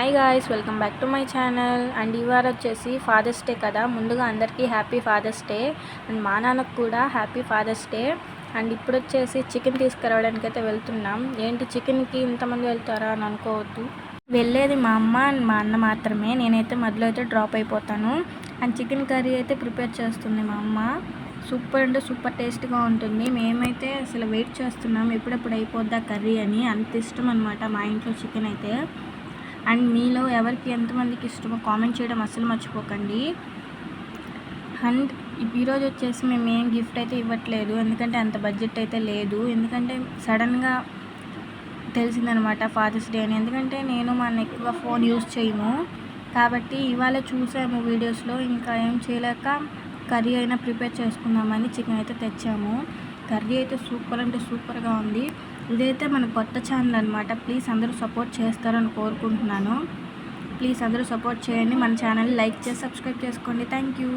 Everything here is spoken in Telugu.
Hi guys, welcome back to my channel. And ఇవాళ వచ్చేసి ఫాదర్స్ డే కదా. ముందుగా అందరికీ హ్యాపీ ఫాదర్స్ డే. అండ్ మా నాన్నకు కూడా హ్యాపీ ఫాదర్స్ డే. అండ్ ఇప్పుడు వచ్చేసి చికెన్ తీసుకురావడానికి అయితే వెళ్తున్నాం. ఏంటి చికెన్కి ఇంతమంది వెళ్తారా అని అనుకోవద్దు. వెళ్ళేది మా అమ్మ అండ్ మా అన్న మాత్రమే. నేనైతే మధ్యలో అయితే డ్రాప్ అయిపోతాను. అండ్ చికెన్ కర్రీ అయితే ప్రిపేర్ చేస్తుంది మా అమ్మ. సూపర్ అంటే సూపర్ టేస్ట్గా ఉంటుంది. మేమైతే అసలు వెయిట్ చేస్తున్నాం ఎప్పుడెప్పుడు అయిపోద్దా కర్రీ అని. అంత ఇష్టం అనమాట మా ఇంట్లో చికెన్ అయితే. అండ్ మీలో ఎవరికి ఎంతమందికి ఇష్టమో కామెంట్ చేయడం అస్సలు మర్చిపోకండి. అండ్ ఈరోజు వచ్చేసి మేము ఏం గిఫ్ట్ అయితే ఇవ్వట్లేదు, ఎందుకంటే అంత బడ్జెట్ అయితే లేదు. ఎందుకంటే సడన్గా తెలిసిందనమాట ఫాదర్స్ డే అని. ఎందుకంటే నేను మా అన్న ఎక్కువ ఫోన్ యూజ్ చేయము కాబట్టి ఇవాళ చూసాము వీడియోస్లో, ఇంకా ఏం చేయలేక కర్రీ అయినా ప్రిపేర్ చేసుకుందామని చికెన్ అయితే తెచ్చాము. కర్రీ అయితే సూపర్ అంటే సూపర్గా ఉంది. ఇదైతే మన కొత్త ఛానల్ అనమాట. ప్లీజ్ అందరూ సపోర్ట్ చేస్తారని కోరుకుంటున్నాను. ప్లీజ్ అందరూ సపోర్ట్ చేయండి. మన ఛానల్ లైక్ చేసి సబ్స్క్రైబ్ చేసుకోండి. Thank you.